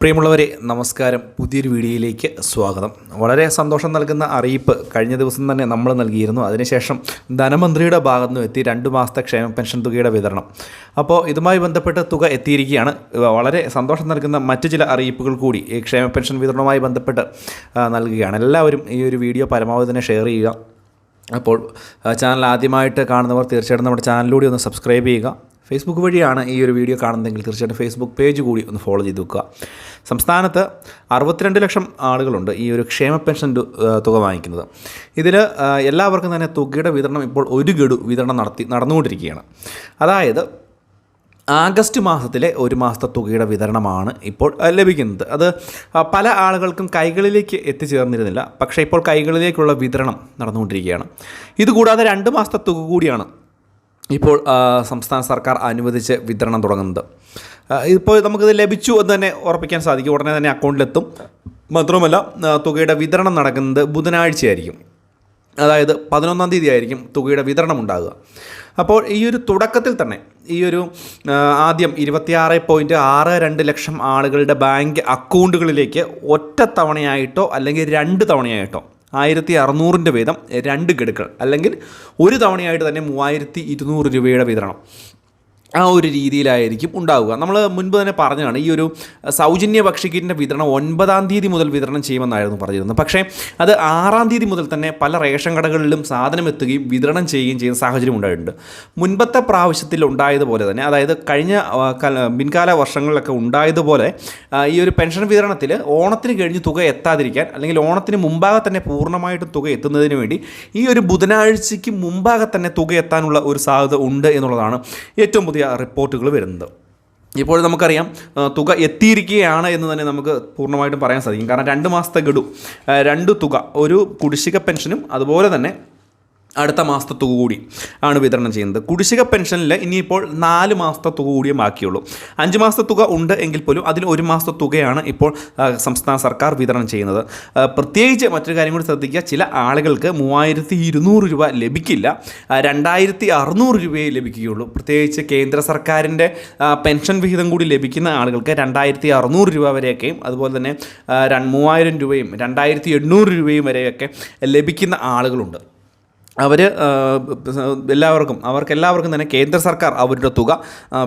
പ്രിയമുള്ളവരെ നമസ്കാരം. പുതിയൊരു വീഡിയോയിലേക്ക് സ്വാഗതം. വളരെ സന്തോഷം നൽകുന്ന അറിയിപ്പ് കഴിഞ്ഞ ദിവസം തന്നെ നമ്മൾ നൽകിയിരുന്നു. അതിനുശേഷം ധനമന്ത്രിയുടെ ഭാഗത്തു നിന്ന് എത്തി 2 മാസത്തെ ക്ഷേമ പെൻഷൻ തുകയുടെ വിതരണം. അപ്പോൾ ഇതുമായി ബന്ധപ്പെട്ട് തുക എത്തിയിരിക്കുകയാണ്. വളരെ സന്തോഷം നൽകുന്ന മറ്റു ചില അറിയിപ്പുകൾ കൂടി ഈ ക്ഷേമ പെൻഷൻ വിതരണവുമായി ബന്ധപ്പെട്ട് നൽകുകയാണ്. എല്ലാവരും ഈ ഒരു വീഡിയോ പരമാവധി തന്നെ ഷെയർ ചെയ്യുക. അപ്പോൾ ചാനൽ ആദ്യമായിട്ട് കാണുന്നവർ തീർച്ചയായിട്ടും നമ്മുടെ ചാനലിലൂടെ ഒന്ന് സബ്സ്ക്രൈബ് ചെയ്യുക. ഫേസ്ബുക്ക് വഴിയാണ് ഈ ഒരു വീഡിയോ കാണുന്നതെങ്കിൽ തീർച്ചയായിട്ടും ഫേസ്ബുക്ക് പേജ് കൂടി ഒന്ന് ഫോളോ ചെയ്ത് വെക്കുക. സംസ്ഥാനത്ത് 62 ലക്ഷം ആളുകളുണ്ട് ഈ ഒരു ക്ഷേമ പെൻഷൻ തുക വാങ്ങിക്കുന്നത്. ഇതിൽ എല്ലാവർക്കും തന്നെ തുകയുടെ വിതരണം ഇപ്പോൾ ഒരു ഗഡു വിതരണം നടന്നുകൊണ്ടിരിക്കുകയാണ്. അതായത് ആഗസ്റ്റ് മാസത്തിലെ 1 മാസത്തെ തുകയുടെ വിതരണമാണ് ഇപ്പോൾ ലഭിക്കുന്നത്. അത് പല ആളുകൾക്കും കൈകളിലേക്ക് എത്തിച്ചേർന്നിരുന്നില്ല. പക്ഷേ ഇപ്പോൾ കൈകളിലേക്കുള്ള വിതരണം നടന്നുകൊണ്ടിരിക്കുകയാണ്. ഇതുകൂടാതെ 2 മാസത്തെ തുക കൂടിയാണ് ഇപ്പോൾ സംസ്ഥാന സർക്കാർ അനുവദിച്ച് വിതരണം തുടങ്ങുന്നത്. ഇപ്പോൾ നമുക്കിത് ലഭിച്ചു എന്ന് തന്നെ ഉറപ്പിക്കാൻ സാധിക്കും. ഉടനെ തന്നെ അക്കൗണ്ടിലെത്തും. മാത്രമല്ല തുകയുടെ വിതരണം നടക്കുന്നത് ബുധനാഴ്ചയായിരിക്കും. അതായത് 11-ാം തീയതി ആയിരിക്കും തുകയുടെ വിതരണം ഉണ്ടാകുക. അപ്പോൾ ഈ ഒരു തുടക്കത്തിൽ തന്നെ ഈ ഒരു ആദ്യം 26.62 ലക്ഷം ആളുകളുടെ ബാങ്ക് അക്കൗണ്ടുകളിലേക്ക് ഒറ്റത്തവണയായിട്ടോ അല്ലെങ്കിൽ 2 തവണയായിട്ടോ 1600 വീതം 2 ഗഡുക്കൾ അല്ലെങ്കിൽ ഒരു തവണയായിട്ട് തന്നെ 3200 രൂപയുടെ വിതരണം ആ ഒരു രീതിയിലായിരിക്കും ഉണ്ടാവുക. നമ്മൾ മുൻപ് തന്നെ പറഞ്ഞതാണ് ഈ ഒരു സൗജന്യ ഭക്ഷ്യക്കിറ്റിൻ്റെ വിതരണം 9-ാം തീയതി മുതൽ വിതരണം ചെയ്യുമെന്നായിരുന്നു പറഞ്ഞിരുന്നത്. പക്ഷേ അത് 6-ാം തീയതി മുതൽ തന്നെ പല റേഷൻ കടകളിലും സാധനം എത്തുകയും വിതരണം ചെയ്യുകയും ചെയ്യുന്ന സാഹചര്യം ഉണ്ടായിട്ടുണ്ട്. മുൻപത്തെ പ്രാവശ്യത്തിൽ ഉണ്ടായതുപോലെ തന്നെ, അതായത് കഴിഞ്ഞ പിൻകാല വർഷങ്ങളിലൊക്കെ ഉണ്ടായതുപോലെ ഈ ഒരു പെൻഷൻ വിതരണത്തിൽ ഓണത്തിന് കഴിഞ്ഞ് തുക എത്താതിരിക്കാൻ അല്ലെങ്കിൽ ഓണത്തിന് മുമ്പാകെ തന്നെ പൂർണ്ണമായിട്ടും തുക എത്തുന്നതിന് വേണ്ടി ഈ ഒരു ബുധനാഴ്ചയ്ക്ക് മുമ്പാകെ തന്നെ തുക എത്താനുള്ള ഒരു സാധ്യത ഉണ്ട് എന്നുള്ളതാണ് ഏറ്റവും പുതിയ റിപ്പോർട്ടുകൾ വരുന്നത്. ഇപ്പോൾ നമുക്കറിയാം തുക എത്തിയിരിക്കുകയാണ് എന്ന് തന്നെ നമുക്ക് പൂർണ്ണമായിട്ടും പറയാൻ സാധിക്കും. കാരണം 2 മാസത്തെ ഗഡു 2 തുക, ഒരു കുടിശ്ശിക പെൻഷനും അതുപോലെ തന്നെ അടുത്ത മാസത്തെ തുക കൂടി ആണ് വിതരണം ചെയ്യുന്നത്. കുടിശ്ശിക പെൻഷനിൽ ഇനിയിപ്പോൾ 4 മാസത്തെ തുക കൂടിയേ ബാക്കിയുള്ളൂ. 5 മാസത്തെ തുക ഉണ്ട് എങ്കിൽ പോലും അതിൽ 1 മാസത്തെ തുകയാണ് ഇപ്പോൾ സംസ്ഥാന സർക്കാർ വിതരണം ചെയ്യുന്നത്. പ്രത്യേകിച്ച് മറ്റൊരു കാര്യം കൂടി ശ്രദ്ധിക്കുക. ചില ആളുകൾക്ക് 3200 രൂപ ലഭിക്കില്ല, 2600 രൂപയെ ലഭിക്കുകയുള്ളൂ. പ്രത്യേകിച്ച് കേന്ദ്ര സർക്കാരിൻ്റെ പെൻഷൻ വിഹിതം കൂടി ലഭിക്കുന്ന ആളുകൾക്ക് 2600 രൂപ വരെയൊക്കെയും അതുപോലെ തന്നെ 3000 രൂപയും 2800 രൂപയും വരെയൊക്കെ ലഭിക്കുന്ന ആളുകളുണ്ട്. അവർക്കെല്ലാവർക്കും തന്നെ കേന്ദ്ര സർക്കാർ അവരുടെ തുക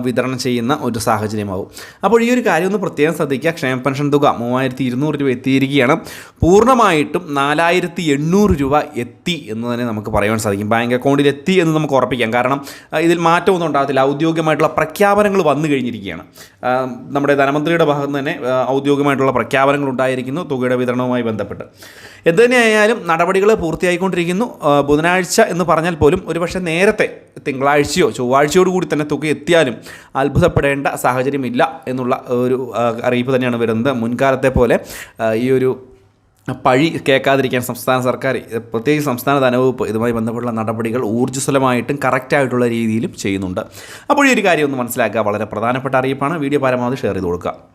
വിതരണം ചെയ്യുന്ന ഒരു സാഹചര്യമാവും. അപ്പോൾ ഈ ഒരു കാര്യം ഒന്ന് പ്രത്യേകം ശ്രദ്ധിക്കുക. ക്ഷേമ പെൻഷൻ തുക 3200 രൂപ എത്തിയിരിക്കുകയാണ്. പൂർണ്ണമായിട്ടും 4800 രൂപ എത്തി എന്ന് തന്നെ നമുക്ക് പറയാൻ സാധിക്കും. ബാങ്ക് അക്കൗണ്ടിൽ എത്തി എന്ന് നമുക്ക് ഉറപ്പിക്കാം. കാരണം ഇതിൽ മാറ്റമൊന്നും ഉണ്ടാകത്തില്ല. ഔദ്യോഗികമായിട്ടുള്ള പ്രഖ്യാപനങ്ങൾ വന്നു കഴിഞ്ഞിരിക്കുകയാണ്. നമ്മുടെ ധനമന്ത്രിയുടെ ഭാഗത്ത് നിന്ന് തന്നെ ഔദ്യോഗികമായിട്ടുള്ള പ്രഖ്യാപനങ്ങൾ ഉണ്ടായിരിക്കുന്നു തുകയുടെ വിതരണവുമായി ബന്ധപ്പെട്ട്. എന്തുതന്നെയായാലും നടപടികൾ പൂർത്തിയായിക്കൊണ്ടിരിക്കുന്നു. ബുധനാഴ്ച എന്ന് പറഞ്ഞാൽ പോലും ഒരുപക്ഷെ നേരത്തെ തിങ്കളാഴ്ചയോ ചൊവ്വാഴ്ചയോട് കൂടി തന്നെ തുക എത്തിയാലും അത്ഭുതപ്പെടേണ്ട സാഹചര്യമില്ല എന്നുള്ള ഒരു അറിയിപ്പ് തന്നെയാണ് വരുന്നത്. മുൻകാലത്തെ പോലെ ഈ ഒരു പഴി കേൾക്കാതിരിക്കാൻ സംസ്ഥാന സർക്കാർ, പ്രത്യേകിച്ച് സംസ്ഥാന ധനവകുപ്പ് ഇതുമായി ബന്ധപ്പെട്ടുള്ള നടപടികൾ ഊർജ്ജസ്വലമായിട്ടും കറക്റ്റായിട്ടുള്ള രീതിയിലും ചെയ്യുന്നുണ്ട്. അപ്പോൾ ഈ ഒരു കാര്യം ഒന്ന് മനസ്സിലാക്കുക. വളരെ പ്രധാനപ്പെട്ട അറിയിപ്പാണ്. വീഡിയോ പരമാവധി ഷെയർ ചെയ്ത് കൊടുക്കുക.